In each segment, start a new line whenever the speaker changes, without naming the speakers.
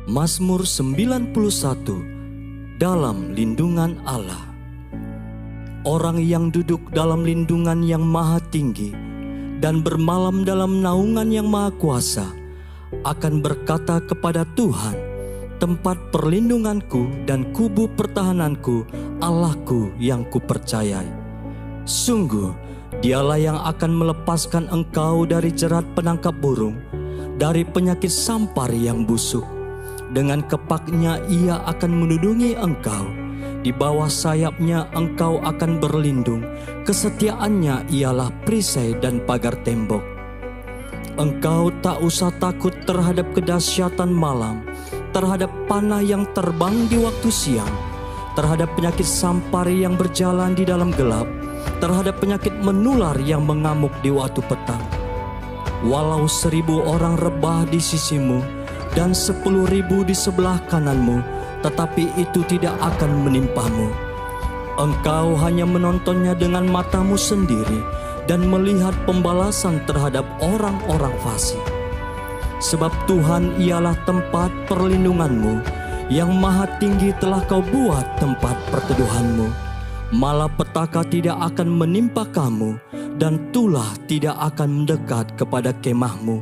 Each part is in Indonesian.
Mazmur 91. Dalam lindungan Allah. Orang yang duduk dalam lindungan yang maha tinggi dan bermalam dalam naungan yang maha kuasa akan berkata kepada Tuhan, tempat perlindunganku dan kubu pertahananku, Allahku yang kupercayai. Sungguh, Dialah yang akan melepaskan engkau dari jerat penangkap burung, dari penyakit sampar yang busuk. Dengan kepaknya Ia akan melindungi engkau. Di bawah sayapnya engkau akan berlindung. Kesetiaannya ialah perisai dan pagar tembok. Engkau tak usah takut terhadap kedahsyatan malam, terhadap panah yang terbang di waktu siang, terhadap penyakit sampar yang berjalan di dalam gelap, terhadap penyakit menular yang mengamuk di waktu petang. Walau 1.000 orang rebah di sisimu dan 10.000 di sebelah kananmu, tetapi itu tidak akan menimpamu. Engkau hanya menontonnya dengan matamu sendiri dan melihat pembalasan terhadap orang-orang fasik. Sebab Tuhan ialah tempat perlindunganmu, yang maha tinggi telah kau buat tempat perteduhanmu. Malapetaka tidak akan menimpa kamu, dan tulah tidak akan mendekat kepada kemahmu.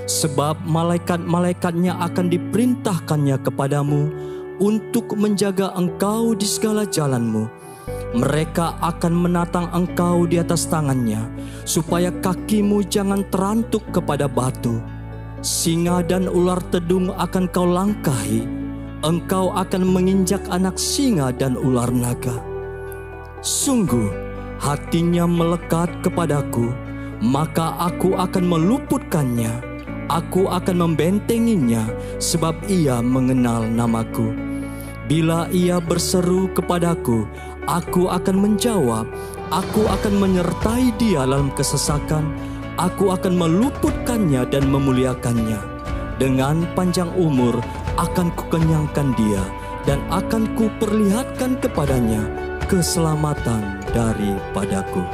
Sebab malaikat-malaikatnya akan diperintahkannya kepadamu untuk menjaga engkau di segala jalanmu. Mereka akan menatang engkau di atas tangannya, supaya kakimu jangan terantuk kepada batu. Singa dan ular tedung akan kau langkahi, engkau akan menginjak anak singa dan ular naga. Sungguh, hatinya melekat kepadaku, maka aku akan meluputkannya. Aku akan membentenginya, sebab ia mengenal namaku. Bila ia berseru kepadaku, aku akan menjawab. Aku akan menyertai dia dalam kesesakan. Aku akan meluputkannya dan memuliakannya. Dengan panjang umur akan kukenyangkan dia, dan akan kuperlihatkan kepadanya keselamatan daripadaku.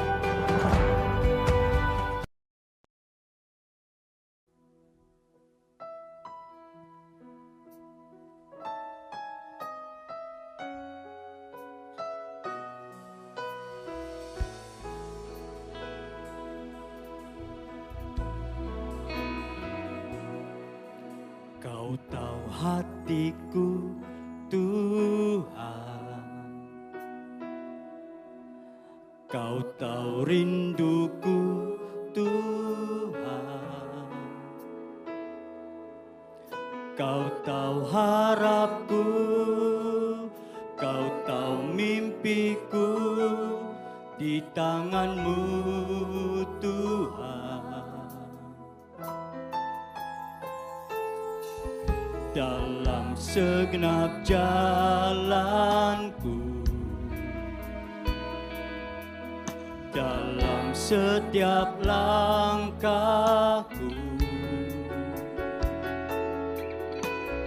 Kau tahu hatiku, Tuhan. Kau tahu rinduku, Tuhan. Kau tahu harapku, Kau tahu mimpiku, di tangan-Mu, Tuhan. Dalam segenap jalanku, dalam setiap langkahku,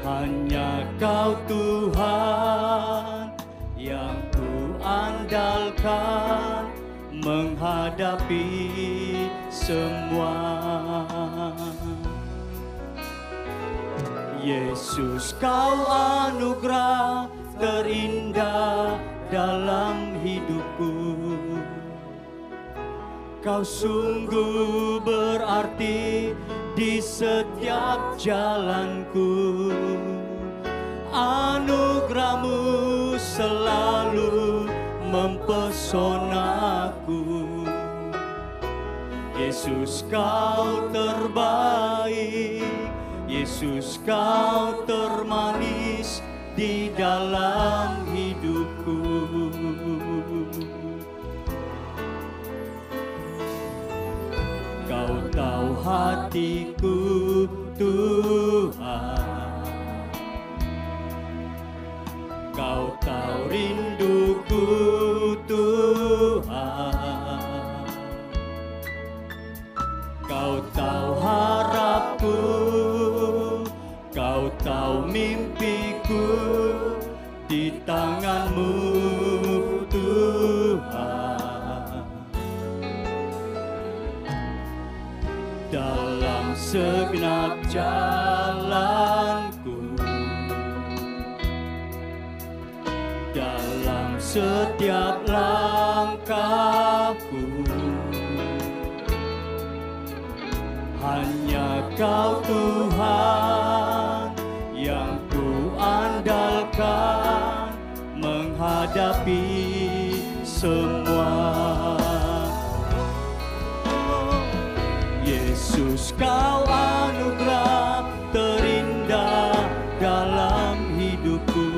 hanya Kau Tuhan yang ku andalkan menghadapi semua. Yesus, Kau anugerah terindah dalam hidupku. Kau sungguh berarti di setiap jalanku. Anugerah-Mu selalu mempesonaku. Yesus, Kau terbaik. Yesus, Kau termanis di dalam hidupku. Kau tahu hatiku, Tuhan. Kau tahu rinduku, Tuhan. Kau tahu harapku, Kau tahu mimpiku, di tangan-Mu, Tuhan. Dalam segenap jalanku, setiap langkahku. Hanya Kau Tuhan yang ku andalkan menghadapi semua. Yesus, Kau anugerah terindah dalam hidupku.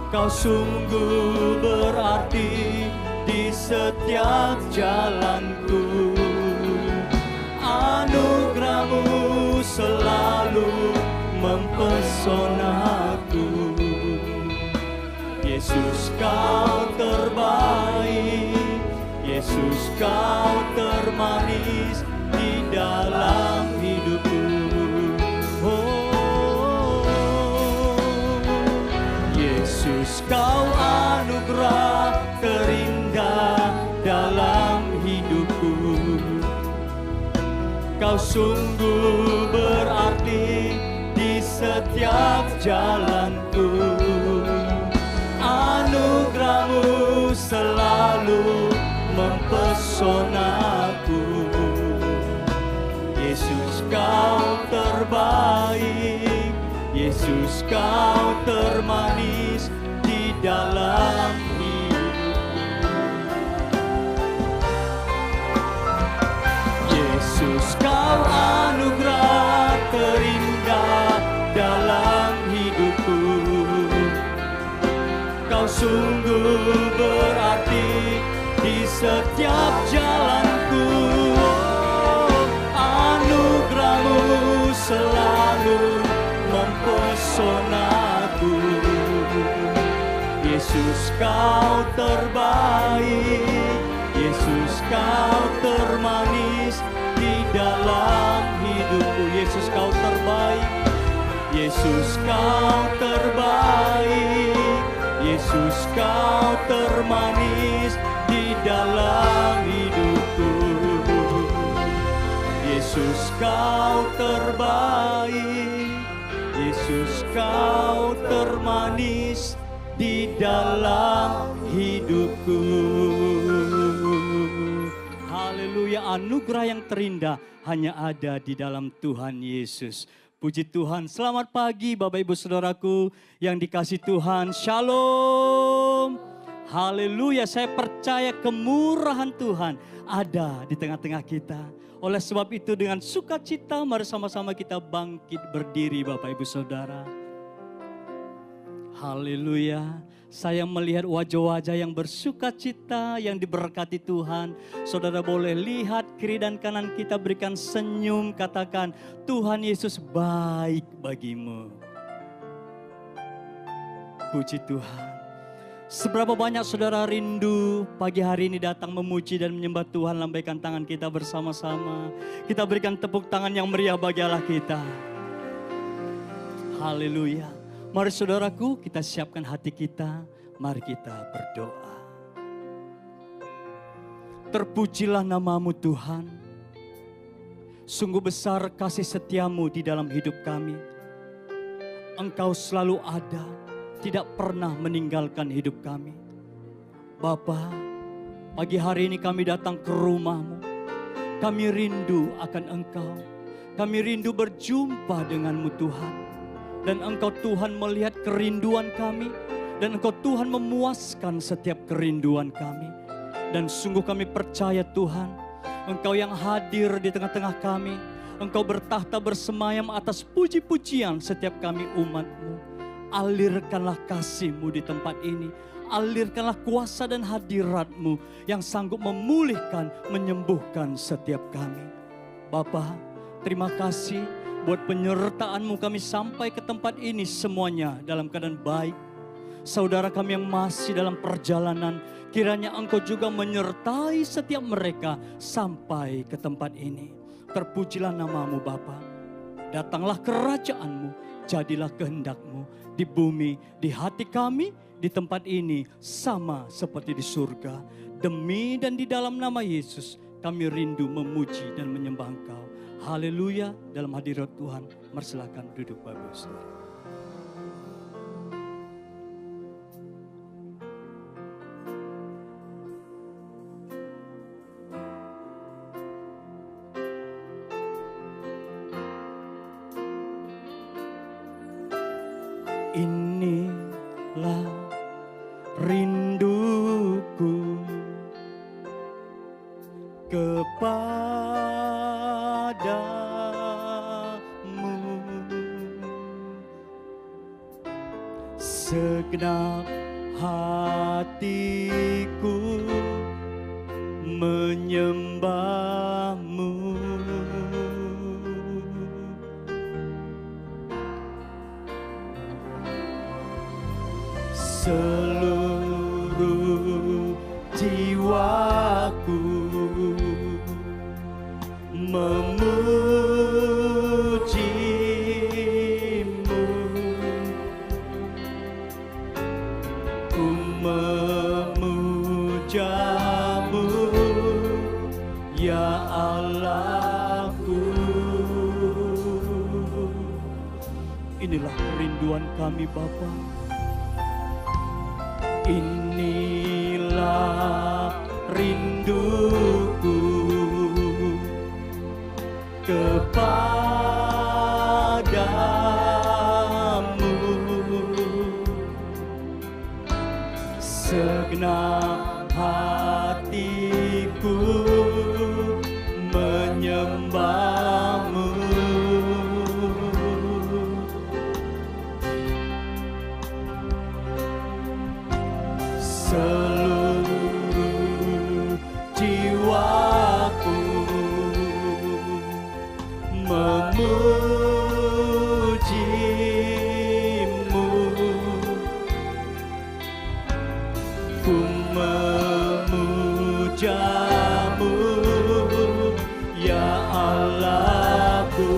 Kau sungguh berarti di setiap jalanku. Anugerah-Mu selalu mempesonaku. Yesus, Kau terbaik. Yesus, Kau termanis di dalam hidupku. Yesus, Kau anugerah terindah dalam hidupku. Kau sungguh berarti di setiap jalanku. Anugerah-Mu selalu mempesonaku. Yesus, Kau terbaik. Yesus, Kau termanis di dalam hidupku. Yesus, Kau anugerah terindah dalam hidupku. Kau sungguh berarti di setiap jalanku. Anugerah-Mu selalu mempesonaku. Yesus, Kau terbaik. Yesus, Kau termanis di dalam hidupku. Yesus, Kau terbaik. Yesus, Kau terbaik. Yesus, Kau termanis di dalam hidupku. Yesus, Kau terbaik. Yesus, Kau termanis di dalam hidupku. Haleluya, anugerah yang terindah hanya ada di dalam Tuhan Yesus. Puji Tuhan, selamat pagi Bapak Ibu Saudaraku yang dikasihi Tuhan. Shalom. Haleluya, saya percaya kemurahan Tuhan ada di tengah-tengah kita. Oleh sebab itu dengan sukacita mari sama-sama kita bangkit berdiri Bapak Ibu Saudara. Haleluya. Saya melihat wajah-wajah yang bersukacita, yang diberkati Tuhan. Saudara boleh lihat kiri dan kanan kita, berikan senyum, katakan Tuhan Yesus baik bagimu. Puji Tuhan. Seberapa banyak saudara rindu pagi hari ini datang memuji dan menyembah Tuhan, lambaikan tangan kita bersama-sama. Kita berikan tepuk tangan yang meriah bagi Allah kita. Haleluya. Mari saudaraku, kita siapkan hati kita, mari kita berdoa. Terpujilah nama-Mu Tuhan. Sungguh besar kasih setia-Mu di dalam hidup kami. Engkau selalu ada, tidak pernah meninggalkan hidup kami. Bapa, pagi hari ini kami datang ke rumah-Mu. Kami rindu akan Engkau. Kami rindu berjumpa dengan-Mu Tuhan. Dan Engkau Tuhan melihat kerinduan kami. Dan Engkau Tuhan memuaskan setiap kerinduan kami. Dan sungguh kami percaya Tuhan, Engkau yang hadir di tengah-tengah kami. Engkau bertahta bersemayam atas puji-pujian setiap kami umat-Mu. Alirkanlah kasih-Mu di tempat ini. Alirkanlah kuasa dan hadirat-Mu yang sanggup memulihkan, menyembuhkan setiap kami. Bapa, terima kasih buat penyertaan-Mu kami sampai ke tempat ini semuanya dalam keadaan baik. Saudara kami yang masih dalam perjalanan, kiranya Engkau juga menyertai setiap mereka sampai ke tempat ini. Terpujilah nama-Mu Bapa. Datanglah kerajaan-Mu, jadilah kehendak-Mu di bumi, di hati kami, di tempat ini sama seperti di surga. Demi dan di dalam nama Yesus kami rindu memuji dan menyembah Engkau. Haleluya, dalam hadirat Tuhan, mari silakan duduk Bapak Saudara. kepadamu. Segenap hatiku menyembahmu. Seluruh jiwaku memujimu. Ku memujamu, ya Allahku. Inilah kerinduan kami Bapa. Inilah rinduku kepadamu. Segenap hatiku menyembahmu. Seluruh jiwaku memujimu. Ku memujamu, ya Allahku.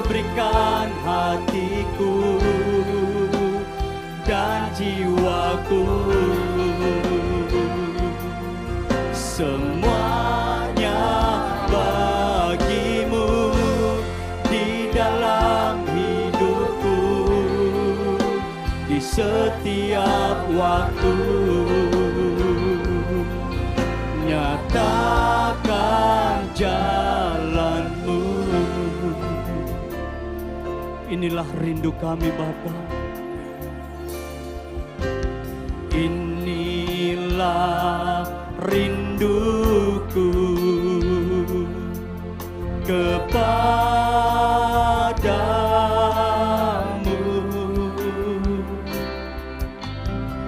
Berikan hatiku dan jiwaku, semuanya bagimu di dalam hidupku, di setiap waktu. Nyatakan jalanmu. Inilah rindu kami Bapa. Inilah rinduku kepadamu.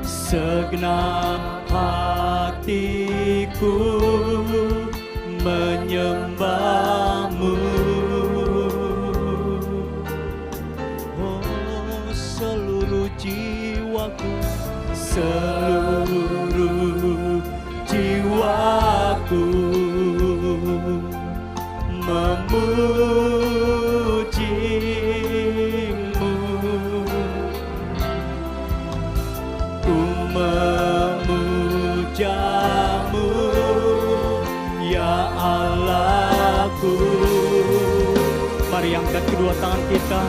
Segenap hatiku menyembahmu. Seluruh jiwaku, seluruh jiwaku memujimu. Ku memujamu, ya Allahku. Mari angkat kedua tangan kita.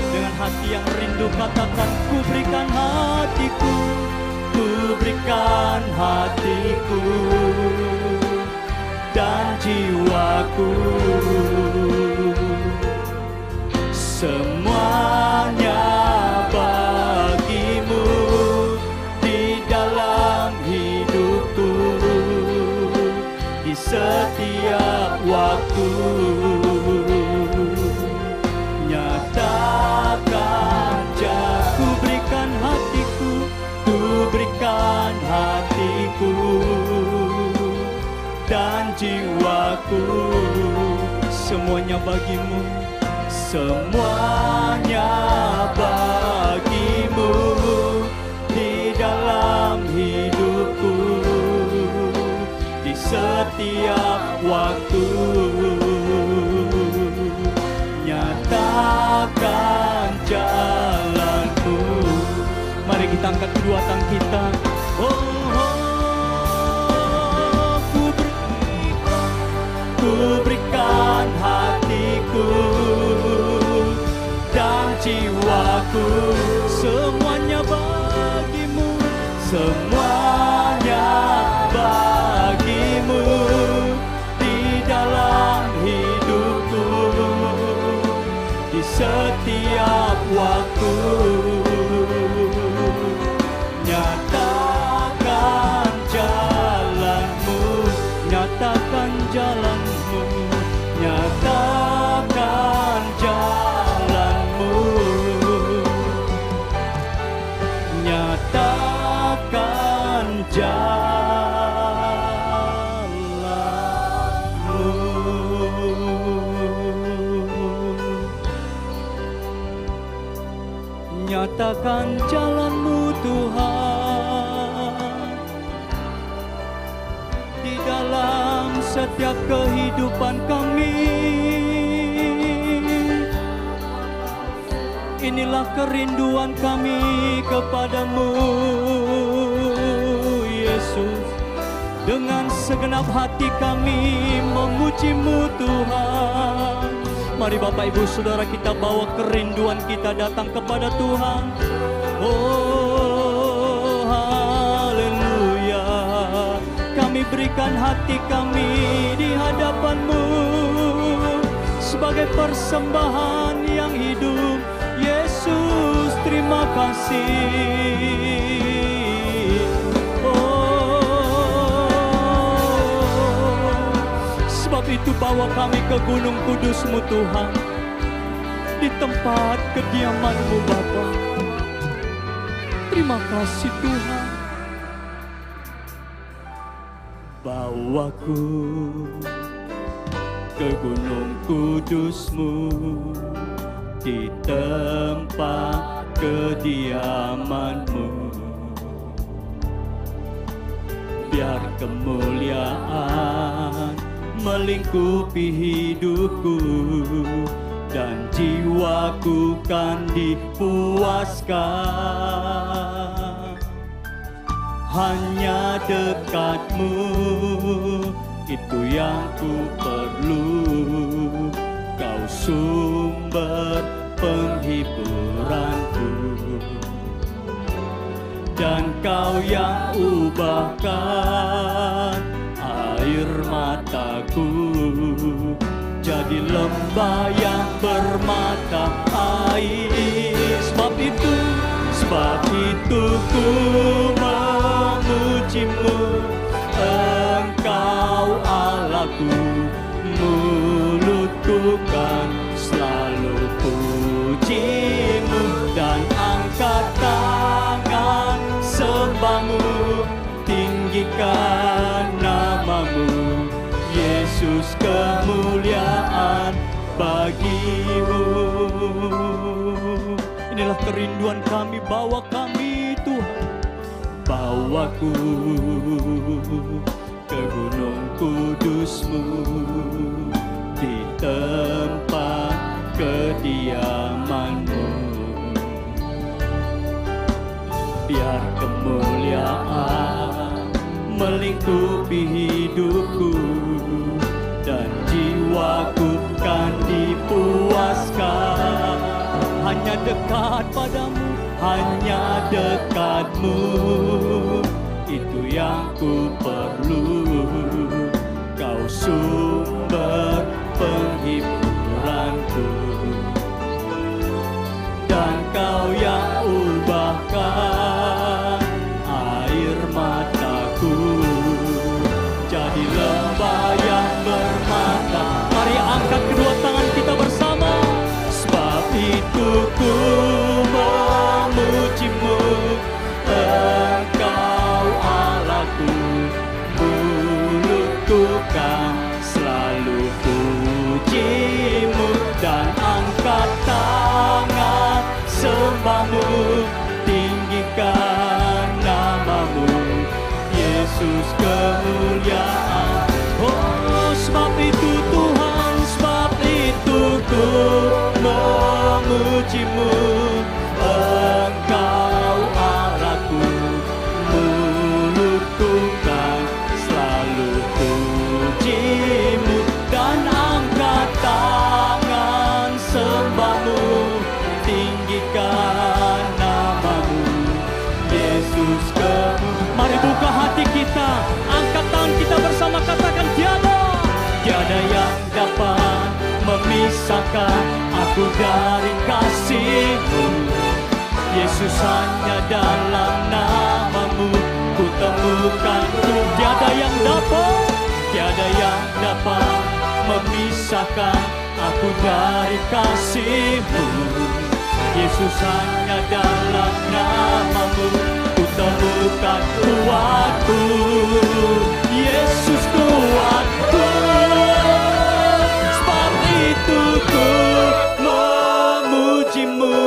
Dengan hati yang rindu katakan, ku berikan hatiku, ku berikan hatiku dan jiwaku, semuanya bagimu di dalam hidupku, di setiap waktu. Nyatakan ku berikan hatiku, ku berikan hatiku dan jiwaku, semuanya bagimu, semuanya bagimu di dalam hidupku, di setiap waktu. Nyatakan jalanmu. Mari kita angkat kedua tangan kita. Ku berikan hatiku dan jiwaku, semuanya bagimu, semuanya bagimu di dalam hidupku, di setiap waktu. menyatakan jalan-Mu Tuhan di dalam setiap kehidupan kami. Inilah kerinduan kami kepadamu, Yesus. Dengan segenap hati kami memuji-Mu Tuhan. Mari Bapak Ibu Saudara kita bawa kerinduan kita datang kepada Tuhan. Oh haleluya. Kami berikan hati kami di hadapan-Mu sebagai persembahan yang hidup. Yesus, terima kasih. Sebab itu bawa kami ke Gunung Kudus-Mu Tuhan, di tempat kediaman-Mu Bapa. Terima kasih Tuhan. Bawaku ke Gunung Kudus-Mu, di tempat kediaman-Mu. Biar kemuliaan melingkupi hidupku, dan jiwaku kan dipuaskan. Hanya dekat-Mu, itu yang ku perlu. Kau sumber penghiburanku, dan Kau yang ubahkan air mataku jadi lembah yang bermata air. Sebab itu ku memuji-Mu, Engkau Allahku. Mulutku kan selalu puji-Mu, dan angkat tangan sembah-Mu, tinggikan nama-Mu. Yesus, kemuliaan bagi-Mu. Inilah kerinduan kami, bawa kami Tuhan. Bawaku ke Gunung Kudus-Mu, di tempat kediaman-Mu. Biar kemuliaan melingkupi hidupku, dan jiwaku kan dipuaskan. Hanya dekat padamu, hanya dekat-Mu, itu yang ku perlu. Kau sumber penghiburanku, dan Kau yang ubahkan air mataku jadi lembah yang bermata. Mari angkat kedua tangan kita bersama. Sebab itu ku memuji-Mu, Engkau Allahku. Mulutku kan selalu puji-Mu, dan angkat tangan sembah-Mu, tinggikan nama-Mu. Yesus, kemuliaan. Oh, sebab itu Tuhan, sebab itu ku memuji-Mu, Engkau Allahku. Mulutku kan selalu puji-Mu, dan angkat tangan sembah-Mu, tinggikan nama-Mu. Yesus, mari buka hati kita, angkat tangan kita bersama, katakan tiada yang dapat memisahkan aku dari kasih-Mu. Yesus, hanya dalam nama-Mu ku temukan Tuhan. Tiada yang dapat memisahkan aku dari kasih-Mu. Yesus, hanya dalam nama-Mu ku temukan kuatku. Yesus, kuatku. Sebab itu ku memuji-Mu,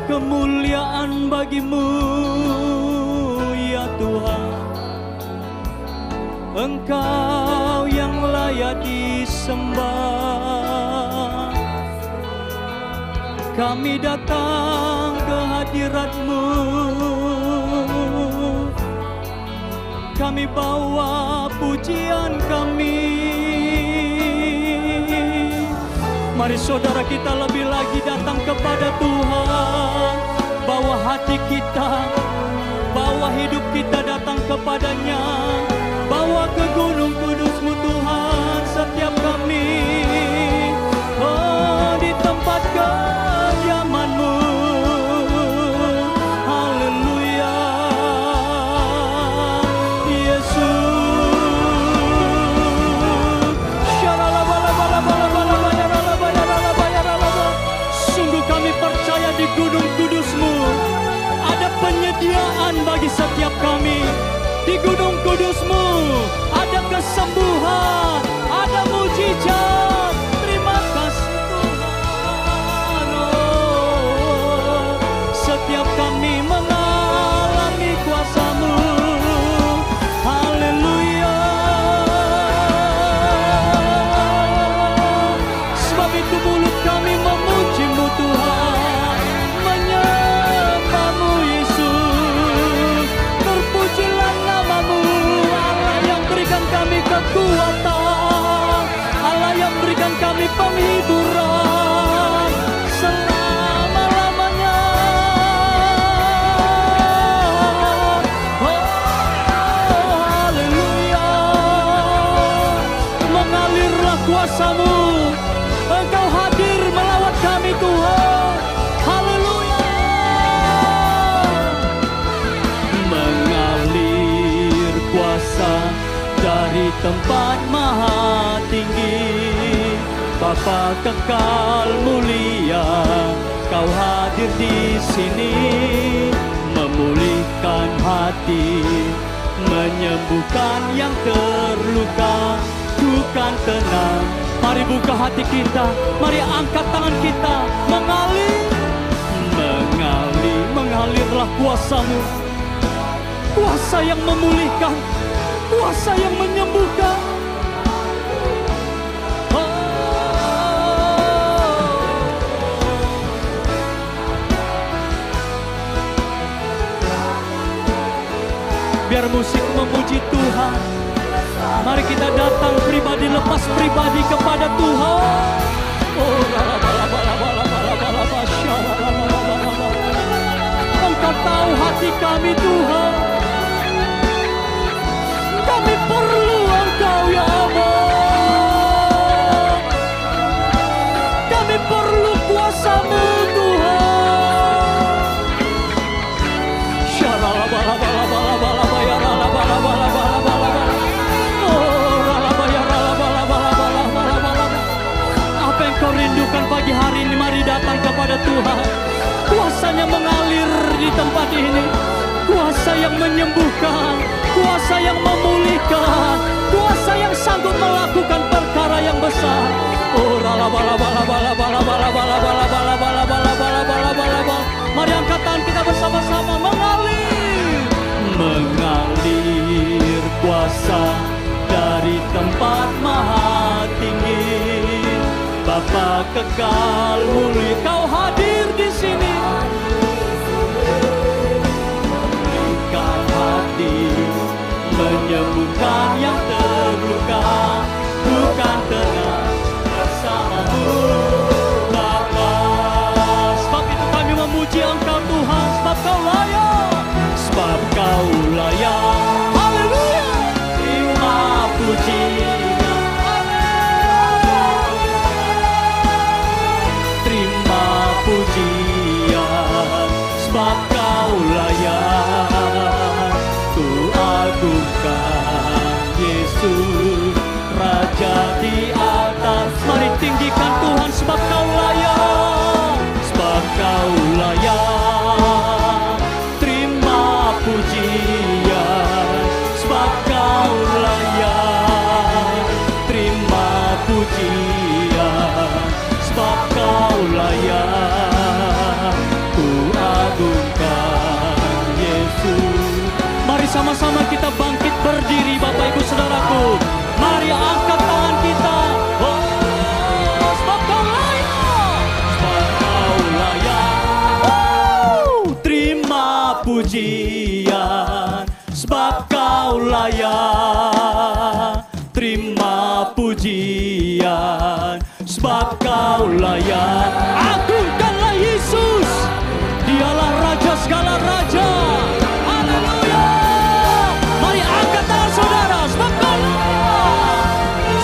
kemuliaan bagi-Mu ya Tuhan. Engkau yang layak disembah. Kami datang ke hadirat-Mu, kami bawa pujian kami. Mari saudara kita lebih lagi datang kepada Tuhan. Bawa hati kita, bawa hidup kita datang kepadanya. Bawa ke gunung kudus-Mu Tuhan setiap kami. Oh, di tempat kediaman-Mu. Haleluya, Yesus. Sungguh kami percaya di gunung kudus-Mu ada penyediaan bagi setiap kami. Di gunung kudus-Mu ada kesembuhan, ada mujizat. Terima kasih Tuhan. Oh, setiap kami mengalami kuasa-Mu. Haleluya. Sebab itu mulut kami memuji-Mu Tuhan, menyembah-Mu Yesus. Terpujilah nama-Mu, Allah yang berikan kami kekuatan, Allah yang berikan kami penghiburan selama-lamanya. Oh, haleluya. Mengalirlah kuasa-Mu, Engkau hadir melawat kami Tuhan. Haleluya. Mengalir kuasa dari tempat maha tinggi, Bapa kekal mulia, Kau hadir di sini, memulihkan hati, menyembuhkan yang terluka, bukan tenang. Mari buka hati kita, mari angkat tangan kita, mengalirlah kuasa-Mu, kuasa yang memulihkan, kuasa yang menyembuhkan. Biar musik memuji Tuhan. Mari kita datang pribadi, lepas pribadi kepada Tuhan. Oh, Engkau tahu hati kami Tuhan. Kami perlu Engkau ya Allah. Kami perlu kuasa-Mu Tuhan. Apa yang kau rindukan pagi hari ini, mari datang kepada Tuhan. Kuasa-Nya mengalir di tempat ini, kuasa yang menyembuhkan, kuasa yang memulihkan, kuasa yang sanggup melakukan perkara yang besar. Oh, mari angkat tangan kita bersama-sama, mengalir kuasa dari tempat maha tinggi, Bapa kekal mulia, Kau hadir di sini. Memulihkan hati, menyembuhkan yang terluka, bukan tenang bersama-Mu Bapa. Sebab itu kami memuji Engkau Tuhan, sebab Kau layak, sebab Kau layak. Haleluya. Terima puji, terima pujian, sebab Kau layak. Ku agungkan Yesus, Raja di atas. Mari tinggikan Tuhan, sebab Kau layak, sebab Kau layak. Terima pujian, sebab Kau layak. Terima pujian, sebab Kau layak. Ku Mari sama-sama kita bangkit berdiri Bapak Ibu Saudaraku. Mari angkat tangan kita. Oh, sebab Kau layak. Sebab Kau layak. Terima pujian. Sebab Kau layak. Terima pujian. Sebab Kau layak. Agungkanlah Yesus. Dialah Raja segala raja. Haleluya. Mari angkat tangan saudara. Sebab Kau layak.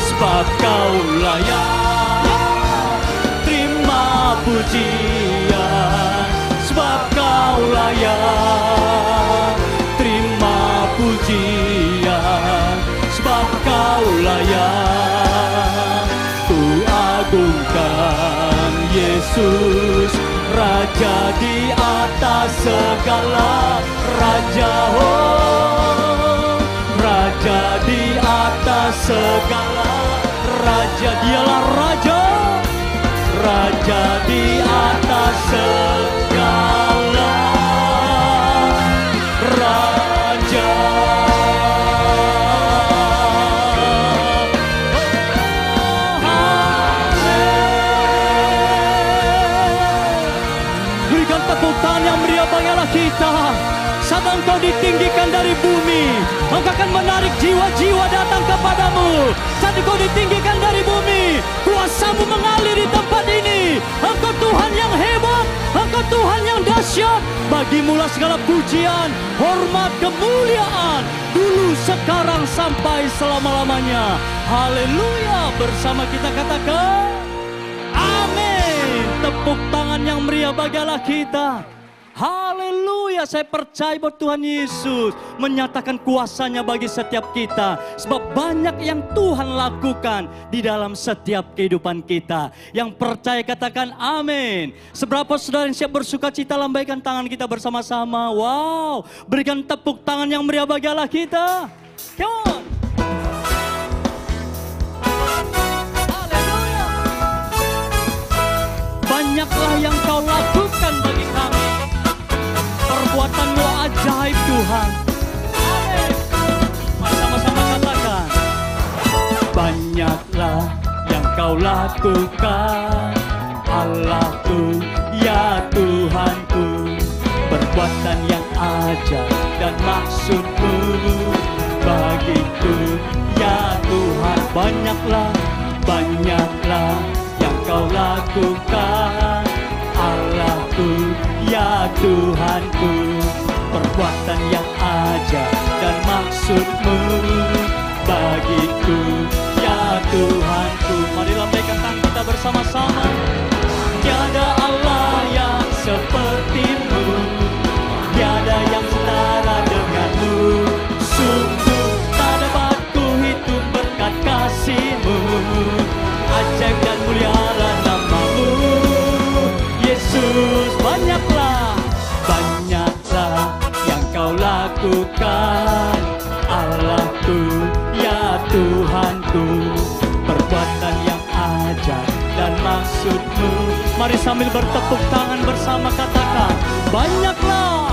Sebab Kau layak. Terima pujian. Sebab Kau layak. Terima pujian. Sebab Kau layak. Ku agungkan Yesus, Raja di atas segala raja. Oh, Raja di atas segala raja. Dialah Raja. Raja di atas segala raja. Tepuk tangan yang meriah bagilah kita. Saat Engkau ditinggikan dari bumi, Engkau akan menarik jiwa-jiwa datang kepadamu. Saat Engkau ditinggikan dari bumi, kuasa-Mu mengalir di tempat ini. Engkau Tuhan yang hebat, Engkau Tuhan yang dahsyat. Bagimulah segala pujian, hormat, kemuliaan, dulu, sekarang, sampai selama-lamanya. Haleluya. Bersama kita katakan amin. Tepuk tangan yang meriah bagilah kita. Haleluya. Saya percaya bahwa Tuhan Yesus menyatakan kuasanya bagi setiap kita. Sebab banyak yang Tuhan lakukan di dalam setiap kehidupan kita. Yang percaya katakan amin. Seberapa saudara yang siap bersuka cita, lambaikan tangan kita bersama-sama. Wow. Berikan tepuk tangan yang meriah bagilah kita. Come on. Banyaklah yang Kau lakukan bagi kami. Perbuatan-Mu ajaib Tuhan. Amin. Sama-sama katakan. Banyaklah yang Kau lakukan, Allahku, ya Tuhanku. Perbuatan yang ajaib dan maksud-Mu bagiku, ya Tuhan. Banyaklah yang Kau lakukan, Allahku, ya Tuhanku. Perbuatan yang ajaib dan maksud-Mu bagiku, ya Tuhanku. Mari lambaikan tangan kita bersama-sama. Tiada Allah yang seperti-Mu, tiada yang setara dengan-Mu. Sungguh tak dapat ku hitung berkat kasih-Mu. Ajaib dan mulialah nama-Mu, Yesus. Banyaklah yang Kau lakukan, Allahku, ya Tuhanku. Perbuatan yang ajaib dan maksud-Mu. Mari sambil bertepuk tangan bersama katakan, banyaklah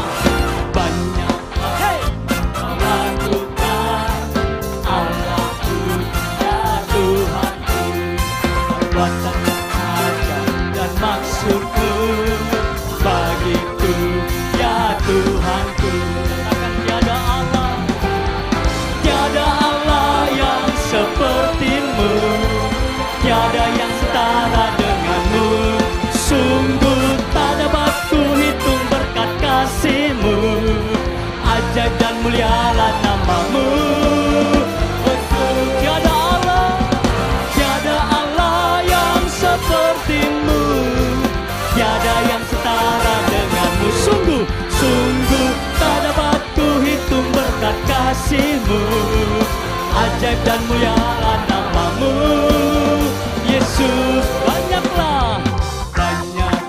hey, Kau lakukan, Allahku, ya Tuhanku. Perbuatan yang ajaib dan maksud-Mu bagiku, ya Tuhanku. Katakan tiada Allah yang seperti-Mu, tiada yang setara dengan-Mu. Sungguh tak dapat ku hitung berkat kasih-Mu. Ajaib dan mulialah nama-Mu. Tiada Allah yang seperti-Mu, tiada yang setara dengan-Mu. Sungguh tak dapat ku hitung berkat kasih-Mu. Ajaib dan mulialah nama-Mu, Yesus. Banyaklah yang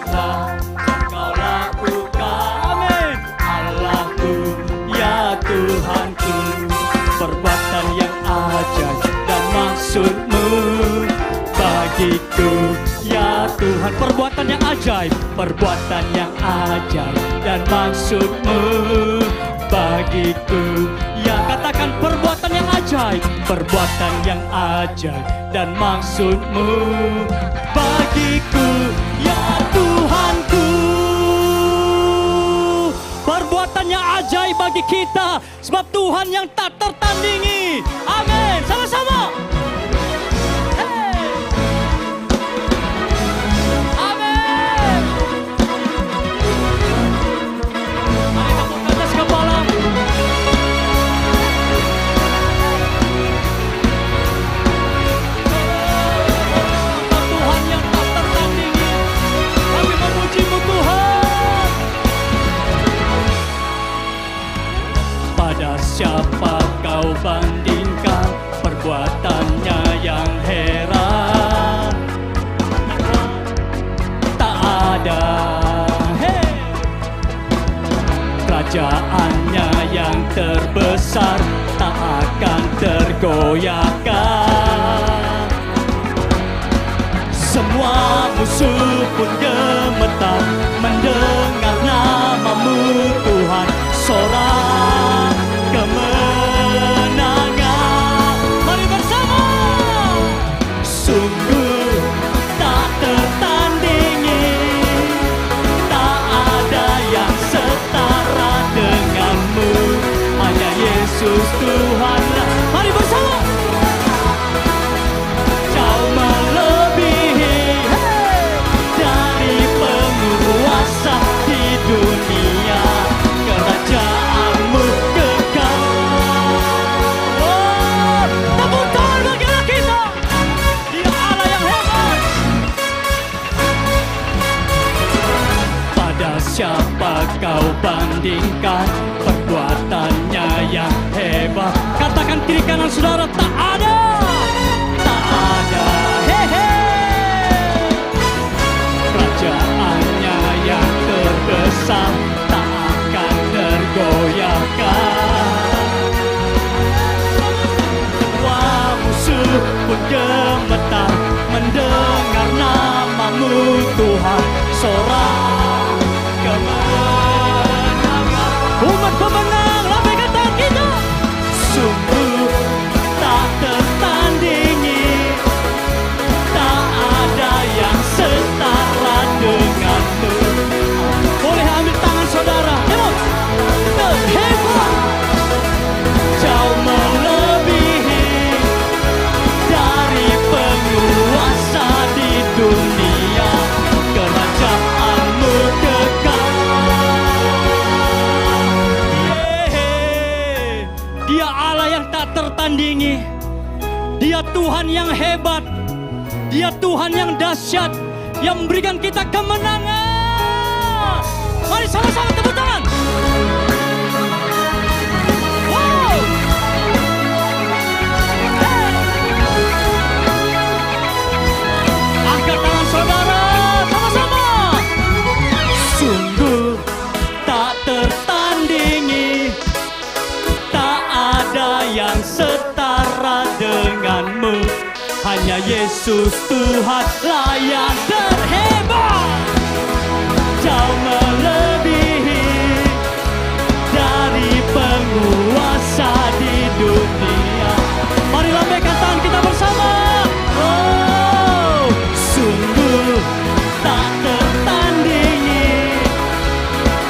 Kau lakukan, amin, Allahku, ya Tuhanku. Perbuatan yang ajaib dan maksud-Mu bagiku, ya Tuhan. Perbuatan yang ajaib dan maksud-Mu bagiku, perbuatan yang ajaib dan maksud-Mu bagiku, ya Tuhanku. Perbuatan yang ajaib bagi kita, sebab Tuhan yang tak tertandingi. Amin, sama-sama. Siapa kau bandingkan perbuatannya yang heran? Tak ada, kerajaannya yang terbesar tak akan tergoyahkan. Semua musuh pun gemetar mendengar nama-Mu Tuhan. Sorak kemenangan, mari bersama. Sungguh tak tertandingi, tak ada yang setara dengan-Mu, hanya Yesus Tuhanlah. Mari bersama. Jauh melebihi dari penguasa di dunia, kerajaan-Mu kekal. Oh, tepuk tangan bagi Allah kita. Dia Allah yang hebat. Pada siapa kau bandingkan perbuatannya yang hebat? Katakan kiri kanan saudara, tak ada. Tak ada. Kerajaannya yang terbesar tak akan tergoyahkan. Semua musuh pun gemetar mendengar nama-Mu Tuhan. Sorak kemenangan, umat pemenang, lambaikan tangan kita. Sungguh tak tertandingi, tak ada yang setara dengan-Mu. Boleh ambil tangan saudara, hebat, hebat, jauh melebihi dari penguasa di dunia, kerajaan-Mu kekal. Dia Allah yang tak tertandingi, Dia Tuhan yang hebat, Dia Tuhan yang dahsyat, yang memberikan kita kemenangan. Mari sama-sama tepuk tangan. Wow. Angkat tangan saudara, sama-sama. Sungguh tak tertandingi, tak ada yang setara dengan-Mu, hanya Yesus Tuhanlah yang terhebat. Jauh melebihi dari penguasa di dunia. Mari lambaikan tangan kita bersama. Oh, sungguh tak tertandingi,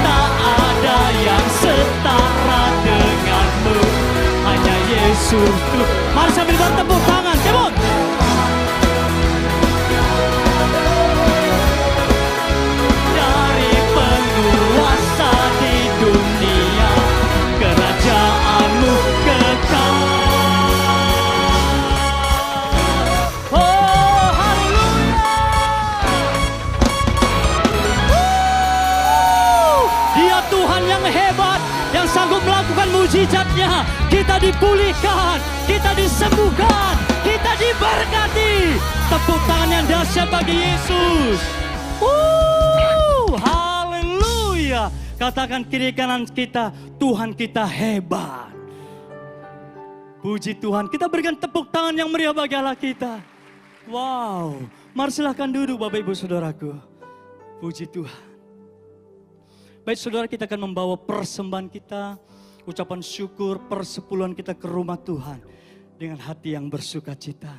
tak ada yang setara dengan-Mu, hanya Yesus Tuhan. Mari sambil bertepuk tangan, cebut. Dari penguasa di dunia, kerajaan-Mu kekal. Oh, haleluya. Dia Tuhan yang hebat, yang sanggup melakukan mujizat-Nya. Kita dipulihkan, kita disembuhkan, kita diberkati. Tepuk tangan yang dahsyat bagi Yesus. Haleluya. Katakan kiri kanan kita, Tuhan kita hebat. Puji Tuhan, kita berikan tepuk tangan yang meriah bagi Allah kita. Wow, mari silahkan duduk Bapak Ibu Saudaraku. Puji Tuhan. Baik saudara, kita akan membawa persembahan kita, ucapan syukur persepuluhan kita ke rumah Tuhan. dengan hati yang bersuka cita.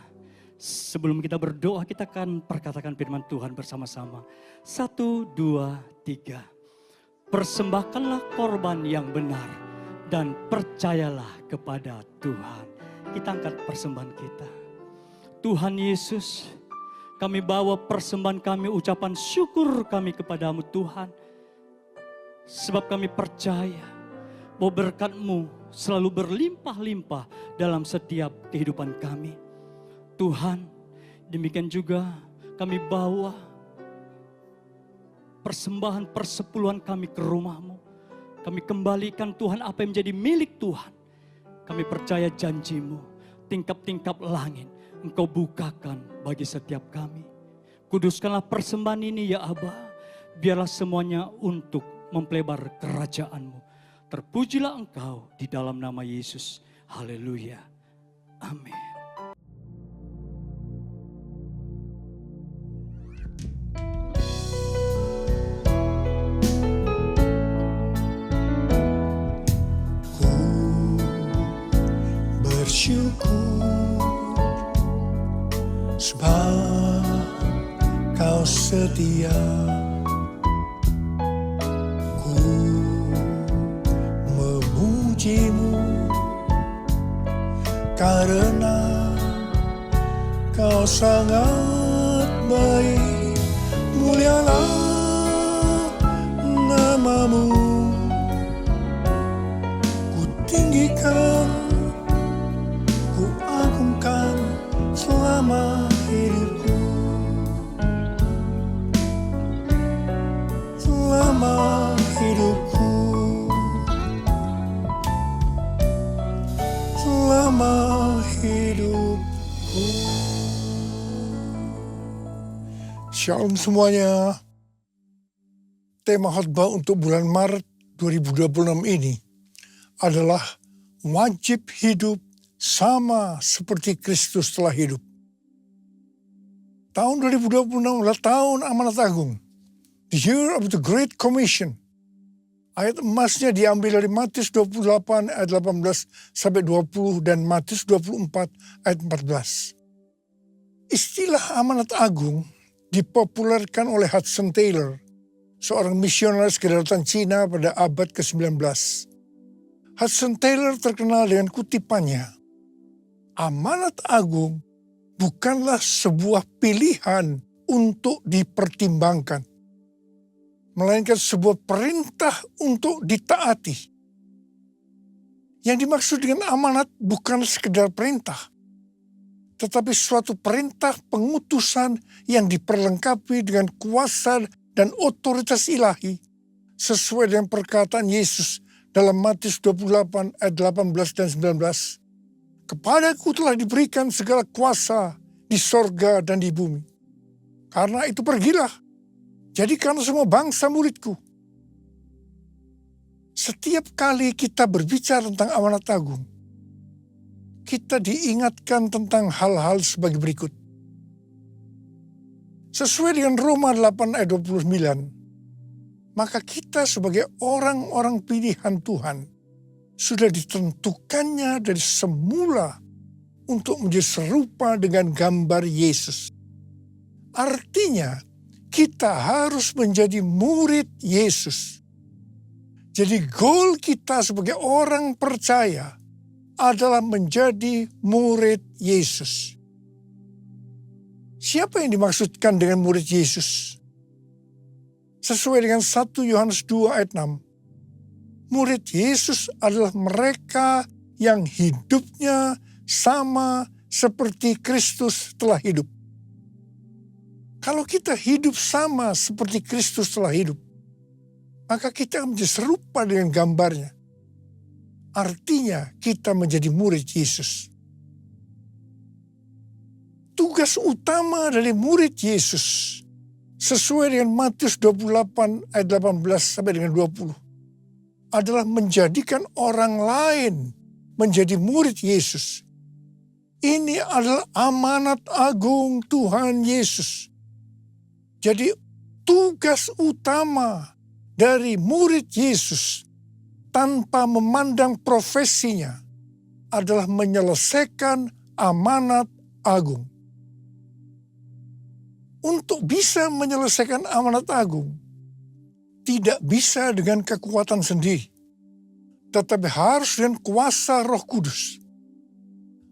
Sebelum kita berdoa, kita akan perkatakan firman Tuhan bersama-sama. 1, 2, 3. Persembahkanlah korban yang benar dan percayalah kepada Tuhan. Kita angkat persembahan kita. Tuhan Yesus, kami bawa persembahan kami, ucapan syukur kami kepadamu Tuhan. Sebab kami percaya bahwa berkat-Mu selalu berlimpah-limpah dalam setiap kehidupan kami. Tuhan, demikian juga kami bawa persembahan persepuluhan kami ke rumah-Mu. Kami kembalikan Tuhan apa yang menjadi milik Tuhan. Kami percaya janji-Mu, tingkap-tingkap langit Engkau bukakan bagi setiap kami. Kuduskanlah persembahan ini ya Aba, biarlah semuanya untuk mempelebar kerajaan-Mu. Terpujilah Engkau di dalam nama Yesus. Haleluya. Amin.
Bersyukur sebab Kau setia. Ku memuji-Mu karena Kau sangat baik. Mulialah nama-Mu, ku tinggikan, ku agungkan selama hidupku. Selama hidupku. Selama hidupku. Shalom semuanya. Tema khotbah untuk bulan Maret 2026 ini adalah wajib hidup sama seperti Kristus telah hidup. Tahun 2026 adalah tahun amanat agung. The year of the Great Commission. Ayat emasnya diambil dari Matius 28 ayat 18 sampai 20 dan Matius 24 ayat 14. Istilah amanat agung dipopulerkan oleh Hudson Taylor, seorang misionaris kedaulatan Cina pada abad ke-19. Hudson Taylor terkenal dengan kutipannya, amanat agung bukanlah sebuah pilihan untuk dipertimbangkan, melainkan sebuah perintah untuk ditaati. Yang dimaksud dengan amanat bukan sekedar perintah, tetapi suatu perintah pengutusan yang diperlengkapi dengan kuasa dan otoritas ilahi, sesuai dengan perkataan Yesus dalam Matius 28 ayat 18 dan 19. Kepadaku telah diberikan segala kuasa di sorga dan di bumi. Karena itu pergilah, jadikan semua bangsa muridku. Setiap kali kita berbicara tentang amanat agung, kita diingatkan tentang hal-hal sebagai berikut. Sesuai dengan Roma 8 ayat 29, maka kita sebagai orang-orang pilihan Tuhan sudah ditentukannya dari semula untuk menjadi serupa dengan gambar Yesus. Artinya, kita harus menjadi murid Yesus. Jadi goal kita sebagai orang percaya adalah menjadi murid Yesus. Siapa yang dimaksudkan dengan murid Yesus? Sesuai dengan 1 Yohanes 2 ayat 6. Murid Yesus adalah mereka yang hidupnya sama seperti Kristus telah hidup. Kalau kita hidup sama seperti Kristus telah hidup, maka kita akan menjadi serupa dengan gambarnya. Artinya kita menjadi murid Yesus. Tugas utama dari murid Yesus sesuai dengan Matius 28 ayat 18 sampai dengan 20 adalah menjadikan orang lain menjadi murid Yesus. Ini adalah amanat agung Tuhan Yesus. Jadi tugas utama dari murid Yesus tanpa memandang profesinya adalah menyelesaikan amanat agung. Untuk bisa menyelesaikan amanat agung, tidak bisa dengan kekuatan sendiri, tetapi harus dengan kuasa Roh Kudus.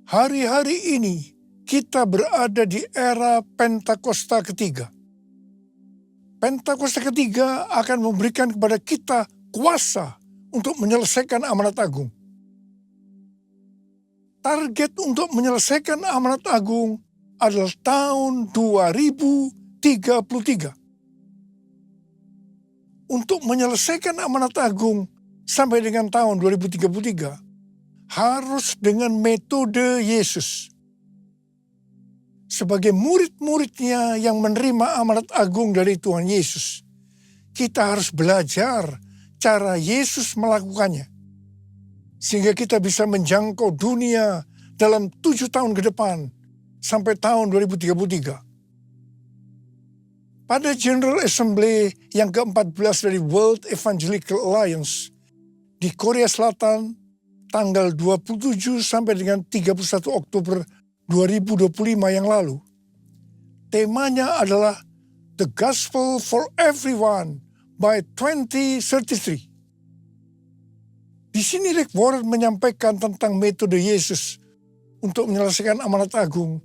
Hari-hari ini kita berada di era Pentakosta ketiga. Pentakosta ketiga akan memberikan kepada kita kuasa untuk menyelesaikan amanat agung. Target untuk menyelesaikan amanat agung adalah tahun 2033. Untuk menyelesaikan amanat agung sampai dengan tahun 2033 harus dengan metode Yesus. Sebagai murid-muridnya yang menerima amanat agung dari Tuhan Yesus, kita harus belajar cara Yesus melakukannya. Sehingga kita bisa menjangkau dunia dalam 7 tahun ke depan sampai tahun 2033. Pada General Assembly yang ke-14 dari World Evangelical Alliance di Korea Selatan tanggal 27 sampai dengan 31 Oktober 2025 yang lalu, temanya adalah The Gospel for Everyone by 2033. Di sini Rick Warren menyampaikan tentang metode Yesus untuk menyelesaikan amanat agung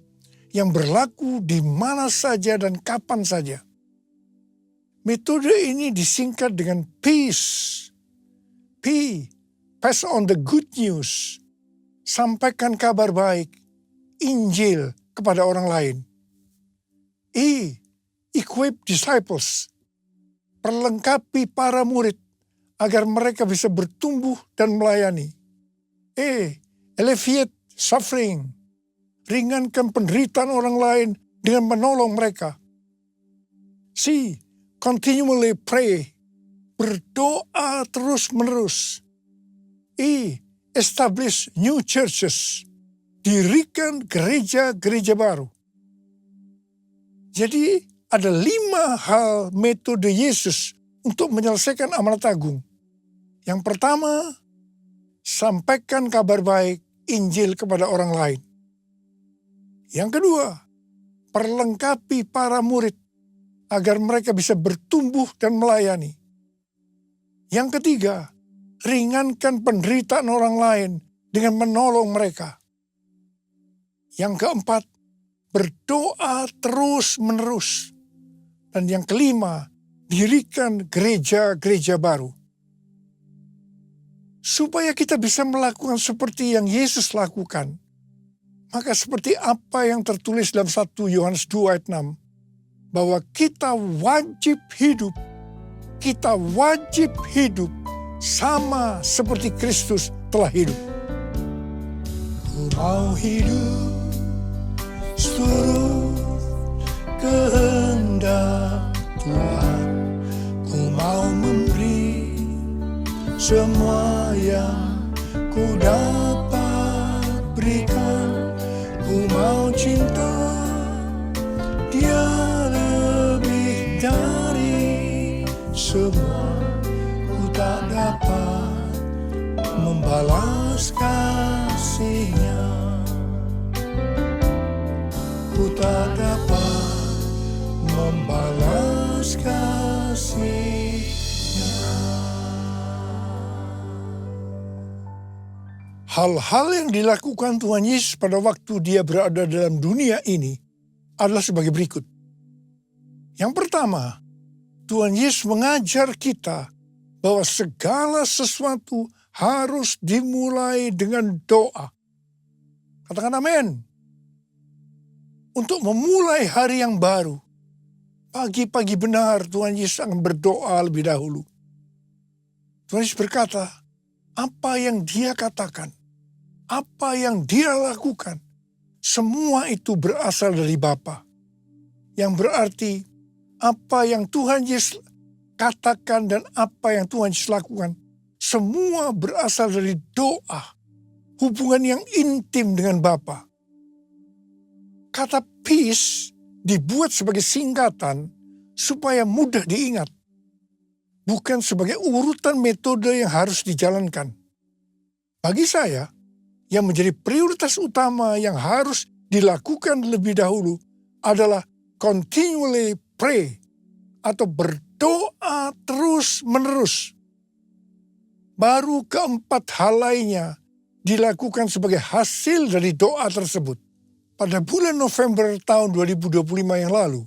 yang berlaku di mana saja dan kapan saja. Metode ini disingkat dengan PEACE. P, pass on the good news. Sampaikan kabar baik, Injil kepada orang lain. E, equip disciples. Perlengkapi para murid agar mereka bisa bertumbuh dan melayani. E, alleviate suffering. Ringankan penderitaan orang lain dengan menolong mereka. C, continually pray. Berdoa terus-menerus. E, establish new churches. Dirikan gereja-gereja baru. Jadi ada 5 hal metode Yesus untuk menyelesaikan amanat agung. Yang pertama, sampaikan kabar baik Injil kepada orang lain. Yang kedua, perlengkapi para murid agar mereka bisa bertumbuh dan melayani. Yang ketiga, ringankan penderitaan orang lain dengan menolong mereka. Yang keempat, berdoa terus-menerus. Dan yang kelima, dirikan gereja-gereja baru. Supaya kita bisa melakukan seperti yang Yesus lakukan, maka seperti apa yang tertulis dalam 1 Yohanes 2 ayat 6, bahwa kita wajib hidup sama seperti Kristus telah hidup. Ku mau hidup seturut kehendak Tuhan. Ku mau memberi semua yang ku dapat berikan. Ku mau cinta Dia lebih dari semua. Ku tak dapat membalas kasih-Nya. Ku tak dapat membalas kasih-Nya. Hal-hal yang dilakukan Tuhan Yesus pada waktu Dia berada dalam dunia ini adalah sebagai berikut. Yang pertama, Tuhan Yesus mengajar kita bahwa segala sesuatu harus dimulai dengan doa. Katakan amin. Untuk memulai hari yang baru, pagi-pagi benar Tuhan Yesus akan berdoa lebih dahulu. Tuhan Yesus berkata, apa yang Dia katakan, apa yang Dia lakukan, semua itu berasal dari Bapa. Yang berarti apa yang Tuhan Yesus katakan dan apa yang Tuhan Yesus lakukan, semua berasal dari doa, hubungan yang intim dengan Bapa. Kata peace dibuat sebagai singkatan supaya mudah diingat, bukan sebagai urutan metode yang harus dijalankan. Bagi saya, yang menjadi prioritas utama yang harus dilakukan lebih dahulu adalah continually pray atau berdoa terus-menerus. Baru keempat hal lainnya dilakukan sebagai hasil dari doa tersebut. Pada bulan November tahun 2025 yang lalu,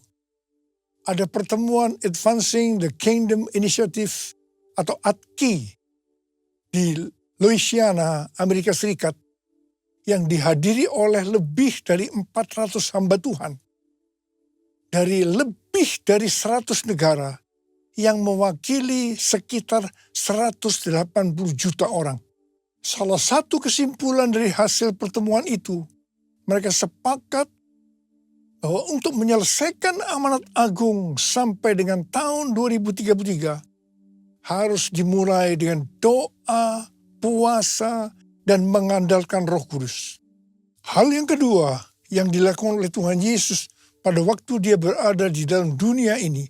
ada pertemuan Advancing the Kingdom Initiative atau ADKI di Louisiana, Amerika Serikat, yang dihadiri oleh lebih dari 400 hamba Tuhan dari lebih dari 100 negara yang mewakili sekitar 180 juta orang. Salah satu kesimpulan dari hasil pertemuan itu, mereka sepakat bahwa untuk menyelesaikan amanat agung sampai dengan tahun 2033 harus dimulai dengan doa, puasa, dan mengandalkan Roh Kudus. Hal yang kedua yang dilakukan oleh Tuhan Yesus pada waktu dia berada di dalam dunia ini,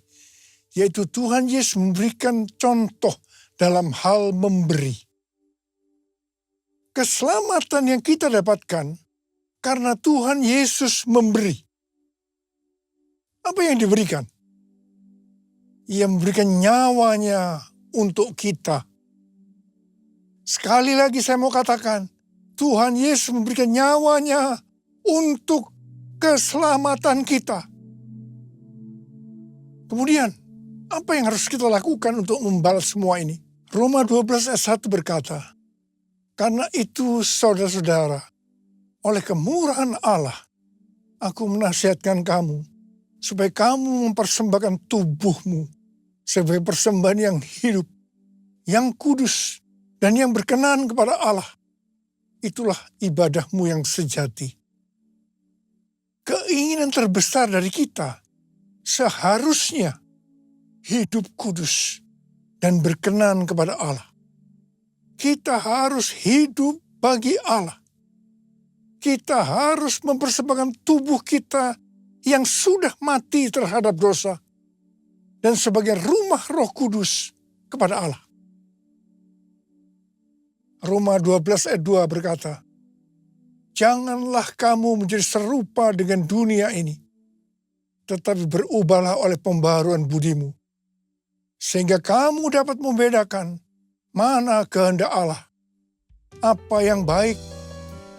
yaitu Tuhan Yesus memberikan contoh dalam hal memberi. Keselamatan yang kita dapatkan karena Tuhan Yesus memberi. Apa yang diberikan? Ia memberikan nyawanya untuk kita. Sekali lagi saya mau katakan, Tuhan Yesus memberikan nyawanya untuk keselamatan kita. Kemudian, apa yang harus kita lakukan untuk membalas semua ini? Roma 12 ayat 1 berkata, karena itu saudara-saudara, oleh kemurahan Allah, aku menasihatkan kamu, supaya kamu mempersembahkan tubuhmu sebagai persembahan yang hidup, yang kudus, dan yang berkenan kepada Allah. Itulah ibadahmu yang sejati. Keinginan terbesar dari kita seharusnya hidup kudus dan berkenan kepada Allah. Kita harus hidup bagi Allah. Kita harus mempersembahkan tubuh kita yang sudah mati terhadap dosa dan sebagai rumah Roh Kudus kepada Allah. Roma 12 ayat 2 berkata, janganlah kamu menjadi serupa dengan dunia ini, tetapi berubahlah oleh pembaharuan budimu, sehingga kamu dapat membedakan mana kehendak Allah, apa yang baik,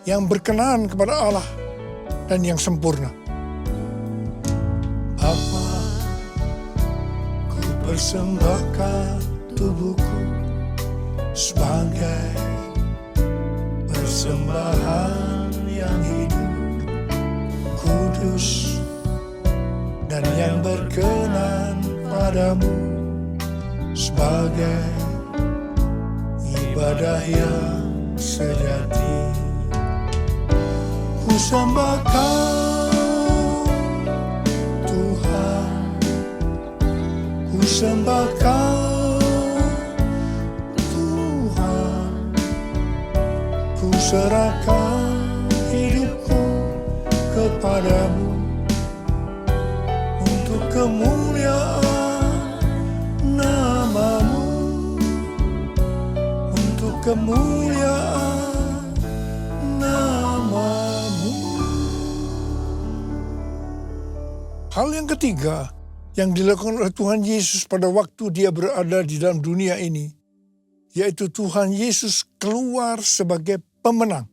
yang berkenan kepada Allah, dan yang sempurna. Bapa, ku persembahkan tubuhku sebagai persembahan yang hidup, kudus, dan yang berkenan padamu, sebagai ibadah yang sejati. Ku sembah Kau, Tuhan, ku sembah Kau, serahkan hidupku kepadamu untuk kemuliaan nama-Mu, untuk kemuliaan nama-Mu. Hal yang ketiga yang dilakukan oleh Tuhan Yesus pada waktu dia berada di dalam dunia ini, yaitu Tuhan Yesus keluar sebagai pemenang.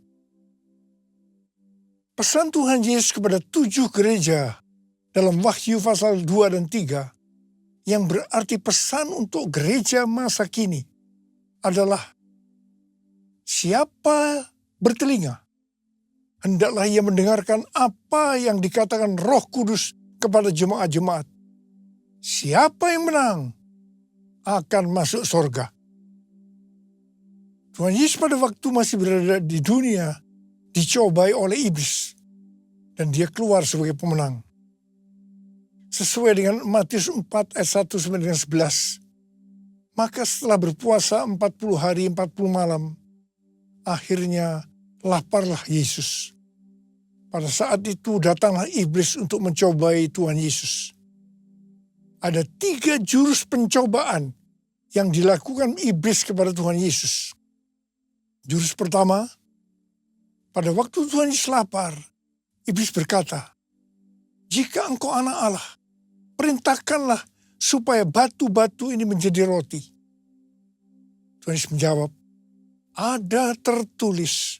Pesan Tuhan Yesus kepada 7 gereja dalam Wahyu pasal 2 dan 3 yang berarti pesan untuk gereja masa kini adalah siapa bertelinga, hendaklah ia mendengarkan apa yang dikatakan Roh Kudus kepada jemaat-jemaat. Siapa yang menang akan masuk surga. Tuhan Yesus pada waktu masih berada di dunia dicobai oleh iblis dan dia keluar sebagai pemenang. Sesuai dengan Matius 4 ayat 1 sampai dengan 11. Maka setelah berpuasa 40 hari 40 malam, akhirnya laparlah Yesus. Pada saat itu datanglah iblis untuk mencobai Tuhan Yesus. Ada 3 jurus pencobaan yang dilakukan iblis kepada Tuhan Yesus. Jurus pertama, Pada waktu Tuhan Yesus lapar, iblis berkata, "Jika engkau anak Allah, perintahkanlah supaya batu-batu ini menjadi roti." Tuhan Yesus menjawab, "Ada tertulis,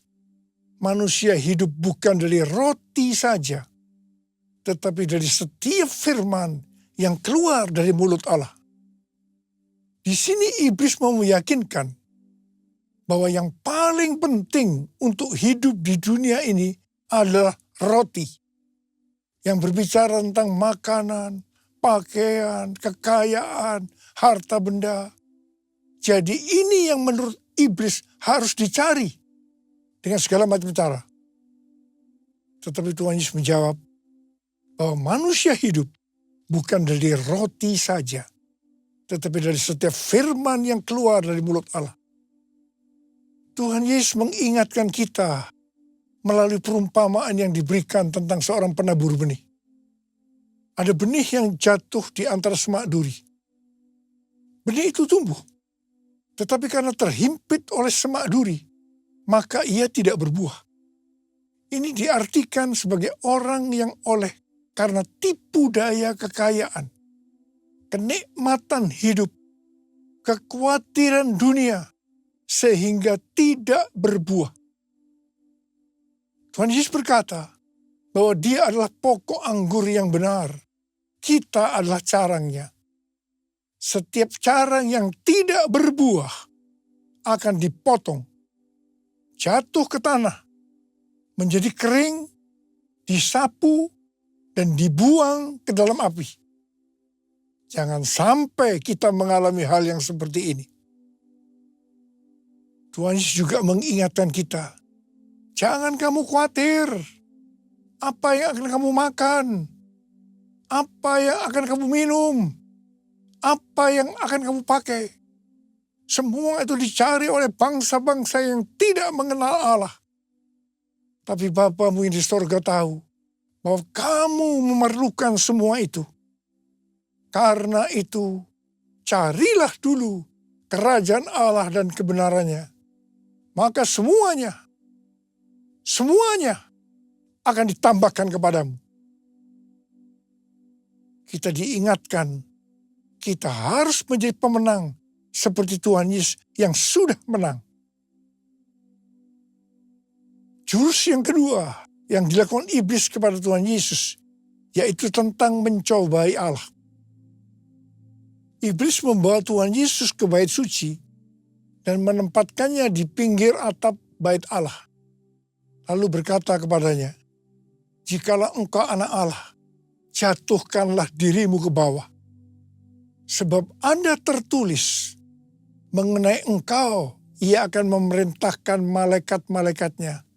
manusia hidup bukan dari roti saja, tetapi dari setiap firman yang keluar dari mulut Allah." Di sini iblis mau meyakinkan bahwa yang paling penting untuk hidup di dunia ini adalah roti. Yang berbicara tentang makanan, pakaian, kekayaan, harta benda. Jadi ini yang menurut iblis harus dicari dengan segala macam cara. Tetapi Tuhan Yesus menjawab bahwa manusia hidup bukan dari roti saja, tetapi dari setiap firman yang keluar dari mulut Allah. Tuhan Yesus mengingatkan kita melalui perumpamaan yang diberikan tentang seorang penabur benih. Ada benih yang jatuh di antara semak duri. Benih itu tumbuh, tetapi karena terhimpit oleh semak duri, maka ia tidak berbuah. Ini diartikan sebagai orang yang oleh karena tipu daya kekayaan, kenikmatan hidup, kekhawatiran dunia, sehingga tidak berbuah. Tuhan Yesus berkata bahwa dia adalah pokok anggur yang benar. Kita adalah carangnya. Setiap carang yang tidak berbuah akan dipotong, jatuh ke tanah, menjadi kering, disapu, dan dibuang ke dalam api. Jangan sampai kita mengalami hal yang seperti ini. Tuhan Yesus juga mengingatkan kita, jangan kamu khawatir apa yang akan kamu makan, apa yang akan kamu minum, apa yang akan kamu pakai. Semua itu dicari oleh bangsa-bangsa yang tidak mengenal Allah. Tapi Bapamu yang di sorga tahu bahwa kamu memerlukan semua itu. Karena itu, carilah dulu kerajaan Allah dan kebenarannya. Maka semuanya akan ditambahkan kepadamu. Kita diingatkan, kita harus menjadi pemenang seperti Tuhan Yesus yang sudah menang. Jurus yang kedua yang dilakukan iblis kepada Tuhan Yesus, yaitu tentang mencobai Allah. Iblis membawa Tuhan Yesus ke bait suci dan menempatkannya di pinggir atap bait Allah. Lalu berkata kepadanya, "Jikalau engkau anak Allah, jatuhkanlah dirimu ke bawah. Sebab ada tertulis, mengenai engkau ia akan memerintahkan malaikat-malaikatnya,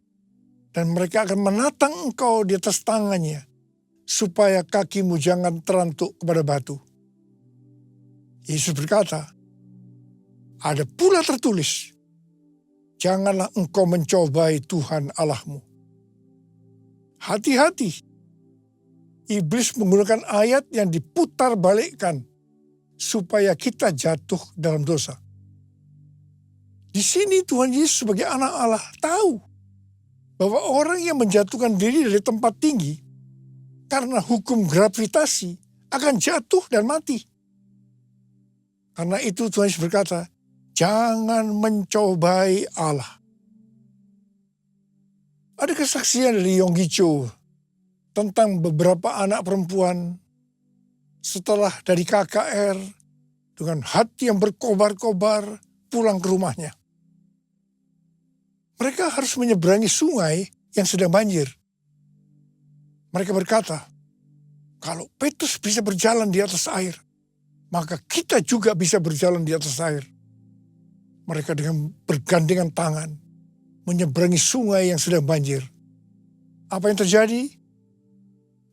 dan mereka akan menatang engkau di atas tangannya, supaya kakimu jangan terantuk kepada batu." Yesus berkata, ada pula tertulis, janganlah engkau mencobai Tuhan Allahmu. Hati-hati, iblis menggunakan ayat yang diputar balikkan supaya kita jatuh dalam dosa. Di sini Tuhan Yesus sebagai anak Allah tahu bahwa orang yang menjatuhkan diri dari tempat tinggi karena hukum gravitasi akan jatuh dan mati. Karena itu Tuhan Yesus berkata, jangan mencobai Allah. Ada kesaksian dari Yonggi Cho tentang beberapa anak perempuan setelah dari KKR dengan hati yang berkobar-kobar pulang ke rumahnya. Mereka harus menyeberangi sungai yang sedang banjir. Mereka berkata, kalau Petrus bisa berjalan di atas air, maka kita juga bisa berjalan di atas air. Mereka dengan bergandengan tangan menyeberangi sungai yang sedang banjir. Apa yang terjadi?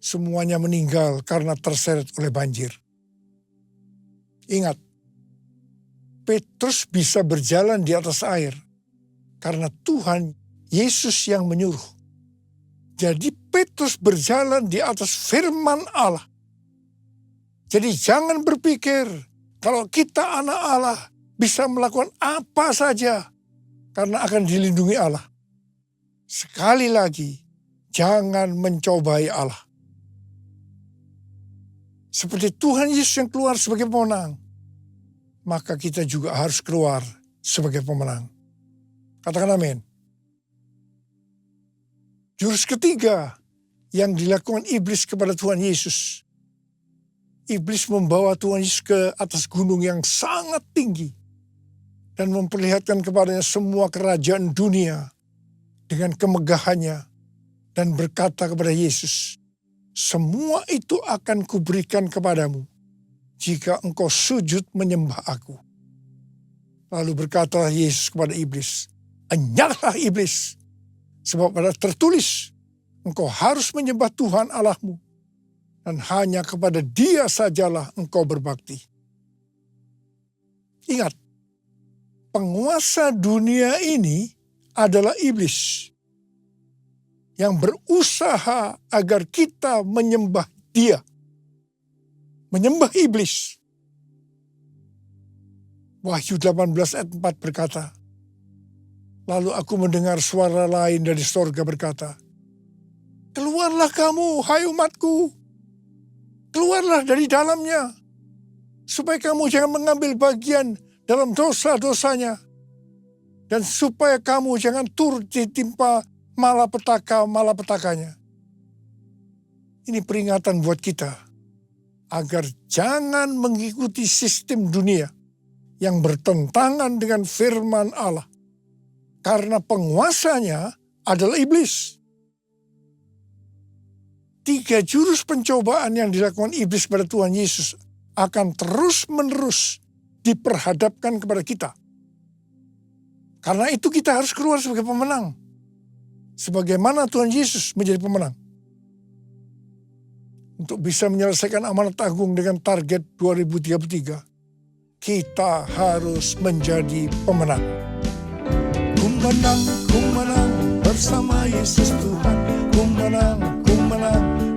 Semuanya meninggal karena terseret oleh banjir. Ingat, Petrus bisa berjalan di atas air karena Tuhan Yesus yang menyuruh. Jadi Petrus berjalan di atas firman Allah. Jadi jangan berpikir kalau kita anak Allah bisa melakukan apa saja karena akan dilindungi Allah. Sekali lagi, jangan mencobai Allah. Seperti Tuhan Yesus yang keluar sebagai pemenang, maka kita juga harus keluar sebagai pemenang. Katakan amin. Jurus ketiga yang dilakukan iblis kepada Tuhan Yesus. Iblis membawa Tuhan Yesus ke atas gunung yang sangat tinggi dan memperlihatkan kepadanya semua kerajaan dunia dengan kemegahannya dan berkata kepada Yesus, semua itu akan kuberikan kepadamu jika engkau sujud menyembah aku. Lalu berkata Yesus kepada iblis, enyahlah iblis, sebab ada tertulis, engkau harus menyembah Tuhan Allahmu, dan hanya kepada Dia sajalah engkau berbakti. Ingat, penguasa dunia ini adalah iblis yang berusaha agar kita menyembah dia. Menyembah iblis. Wahyu 18 ayat 4 berkata, lalu aku mendengar suara lain dari sorga berkata, keluarlah kamu, hai umatku, keluarlah dari dalamnya, supaya kamu jangan mengambil bagian dalam dosa-dosanya, dan supaya kamu jangan turut ditimpa malapetaka-malapetakanya. Ini peringatan buat kita, agar jangan mengikuti sistem dunia yang bertentangan dengan firman Allah. Karena penguasanya adalah iblis. 3 jurus pencobaan yang dilakukan iblis pada Tuhan Yesus akan terus-menerus diperhadapkan kepada kita. Karena itu kita harus keluar sebagai pemenang. Sebagaimana Tuhan Yesus menjadi pemenang. Untuk bisa menyelesaikan amanat agung dengan target 2033, kita harus menjadi pemenang. Ku menang bersama Yesus Tuhan. Ku menang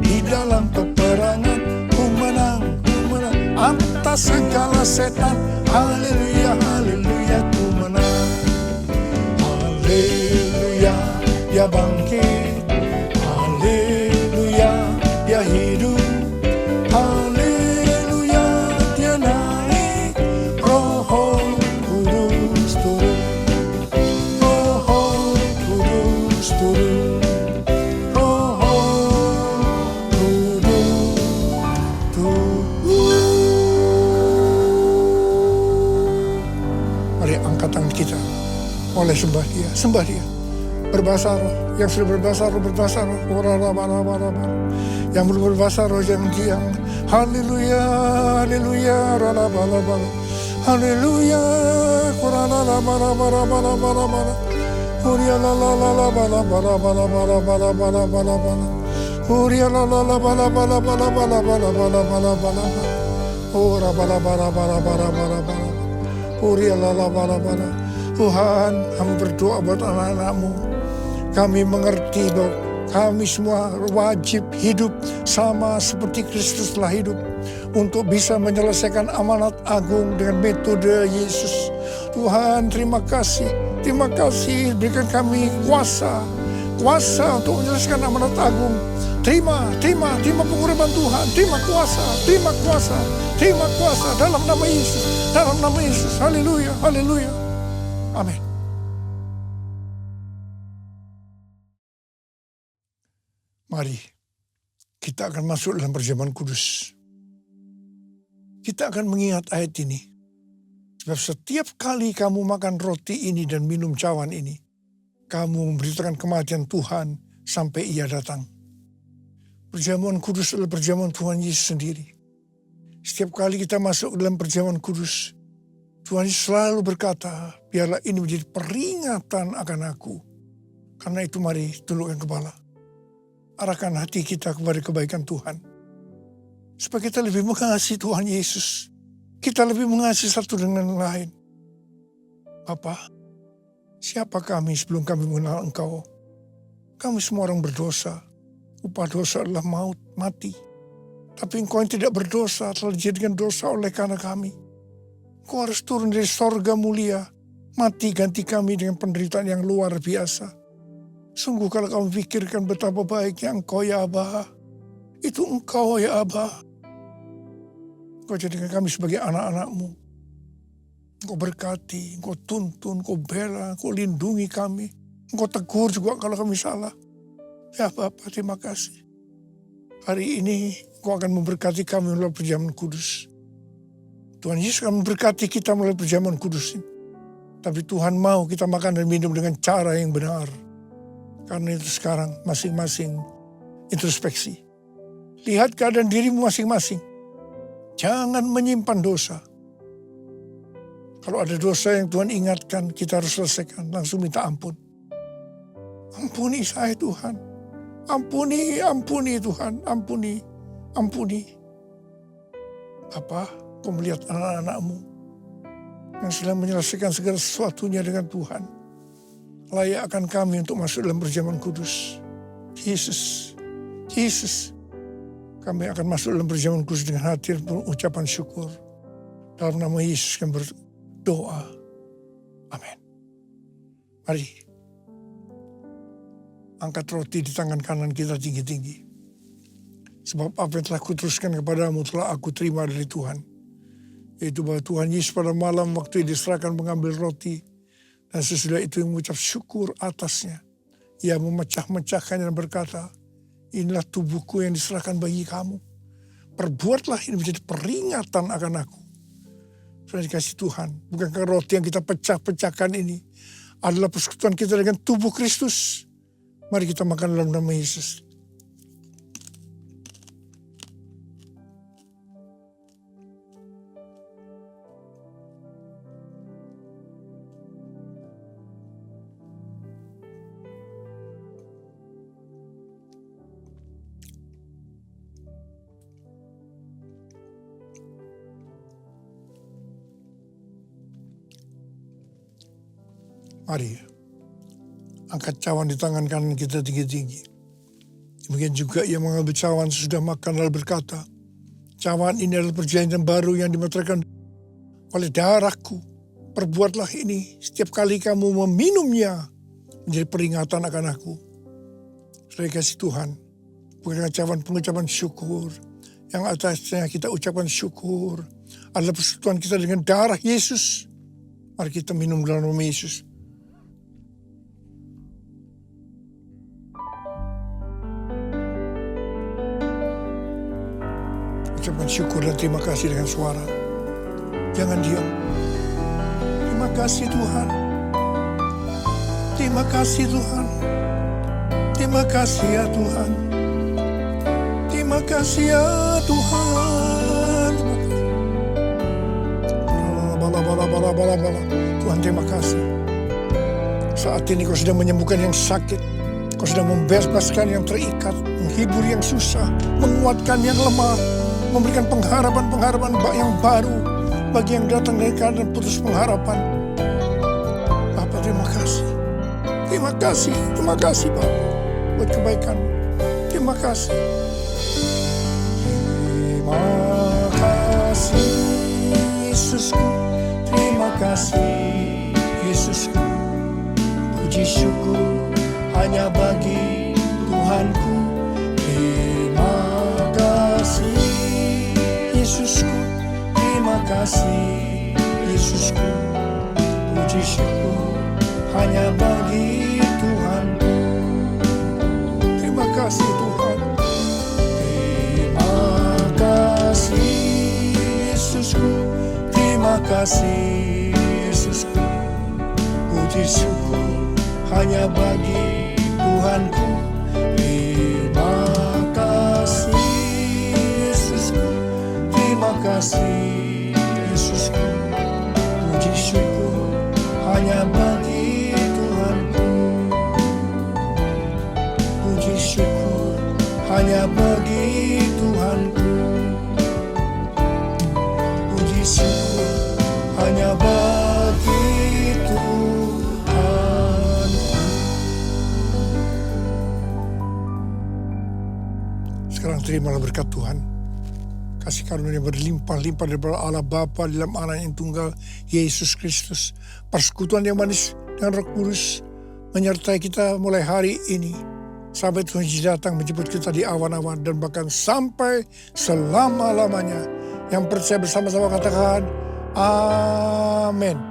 di dalam peperangan. Ku menang atas segala setan. Haleluya, haleluya, ku menang. Haleluya, dia bangkit. Haleluya, dia hidup. Haleluya, dia naik. Roh Kudus turun. Roh Kudus turun. Roh Kudus turun. Mari angkat tangan kita. Oleh sembah dia. Berbahasa roh, yang sudah berbahasa roh, yang belum berbahasa roh, yang diam. Haleluya, haleluya, haleluya, Tuhan, kami berdoa buat anak-anak-Mu. Kami mengerti bahwa kami semua wajib hidup sama seperti Kristus telah hidup. Untuk bisa menyelesaikan amanat agung dengan metode Yesus. Tuhan, terima kasih. Terima kasih, berikan kami kuasa untuk menyelesaikan amanat agung. Terima pengurapan Tuhan. Terima kuasa dalam nama Yesus. Haleluya, haleluya. Amin. Mari kita akan masuk dalam perjamuan kudus. Kita akan mengingat ayat ini. Sebab setiap kali kamu makan roti ini dan minum cawan ini, kamu memberitakan kematian Tuhan sampai Ia datang. Perjamuan kudus adalah perjamuan Tuhan Yesus sendiri. Setiap kali kita masuk dalam perjamuan kudus, Tuhan Yesus selalu berkata, biarlah ini menjadi peringatan akan aku. Karena itu mari tundukkan kepala. Arahkan hati kita kepada kebaikan Tuhan. Supaya kita lebih mengasihi Tuhan Yesus. Kita lebih mengasihi satu dengan yang lain. Bapa, siapa kami sebelum kami mengenal Engkau? Kami semua orang berdosa. Upah dosa adalah maut, mati. Tapi Engkau yang tidak berdosa telah dijadikan dosa oleh karena kami. Engkau harus turun dari sorga mulia. Mati ganti kami dengan penderitaan yang luar biasa. Sungguh kalau kami pikirkan betapa baiknya Engkau ya Aba. Itu Engkau ya Aba. Engkau jadikan kami sebagai anak-anak-Mu. Engkau berkati, Engkau tuntun, Engkau bela, Engkau lindungi kami. Engkau tegur juga kalau kami salah. Ya Bapa, terima kasih. Hari ini Engkau akan memberkati kami melalui perjamuan kudus. Tuhan Yesus akan memberkati kita melalui perjamuan kudus ini. Tapi Tuhan mau kita makan dan minum dengan cara yang benar. Karena itu sekarang masing-masing introspeksi. Lihat keadaan dirimu masing-masing. Jangan menyimpan dosa. Kalau ada dosa yang Tuhan ingatkan, kita harus selesaikan. Langsung minta ampun. Ampuni saya Tuhan. Ampuni Tuhan. Ampuni. Apa? Kau melihat anak-anak-Mu yang sedang menyelesaikan segala sesuatunya dengan Tuhan. Layak akan kami untuk masuk dalam perjamuan kudus. Yesus. Kami akan masuk dalam perjamuan kudus dengan hati dan ucapan syukur. Dalam nama Yesus kami berdoa. Amin. Mari. Angkat roti di tangan kanan kita tinggi-tinggi. Sebab apa yang telah kuteruskan kepadamu telah aku terima dari Tuhan. Yaitu bahwa Tuhan Yesus pada malam waktu diserahkan mengambil roti. Dan sesudah itu mengucap syukur atasnya. Ia memecah-mecahkannya dan berkata, inilah tubuhku yang diserahkan bagi kamu. Perbuatlah ini menjadi peringatan akan aku. Sudah dikasih Tuhan. Bukankah roti yang kita pecah-pecahkan ini adalah persekutuan kita dengan tubuh Kristus. Mari kita makan dalam nama Yesus. Mari, angkat cawan di tangan kanan kita tinggi-tinggi. Demikian juga ia mengambil cawan sesudah makan lalu berkata, cawan ini adalah perjanjian baru yang dimeteraikan oleh darahku. Perbuatlah ini setiap kali kamu meminumnya menjadi peringatan akan aku. Sudah kasih Tuhan, bukan cawan pengucapan syukur. Yang atasnya kita ucapkan syukur adalah persekutuan kita dengan darah Yesus. Mari kita minum dalam nama Yesus. Ucapkan syukur dan terima kasih dengan suara. Jangan diam. Terima kasih Tuhan. Terima kasih Tuhan. Terima kasih ya Tuhan. Terima kasih ya Tuhan. Bala. Tuhan terima kasih. Saat ini kau sedang menyembuhkan yang sakit. Kau sedang membebaskan yang terikat. Menghibur yang susah. Menguatkan yang lemah. Memberikan pengharapan yang baru bagi yang datang dari keadaan putus pengharapan. Bapa terima kasih. Terima kasih Bapa buat kebaikan. Terima kasih. Terima kasih Yesusku. Terima kasih Yesusku. Puji syukur hanya bagi Tuhanku. Terima kasih Yesusku, terima kasih Yesusku. Puji syukur hanya bagi Tuhanku. Terima kasih Tuhan. Terima kasih Yesusku. Terima kasih Yesusku. Puji syukur hanya bagi Tuhanku. Terima kasih Yesusku. Terima kasih Yesusku. Puji syukur hanya bagi Tuhanku. Puji syukur hanya bagi Tuhanku. Puji syukur hanya bagi Tuhan. Sekarang terimalah berkat Tuhan. Kasih karunia berlimpah-limpah daripada Allah Bapa dalam Anak yang tunggal Yesus Kristus. Persekutuan yang manis dengan Roh Kudus menyertai kita mulai hari ini sampai Tuhan Yesus datang menjemput kita di awan-awan dan bahkan sampai selama-lamanya. Yang percaya bersama-sama katakan amin.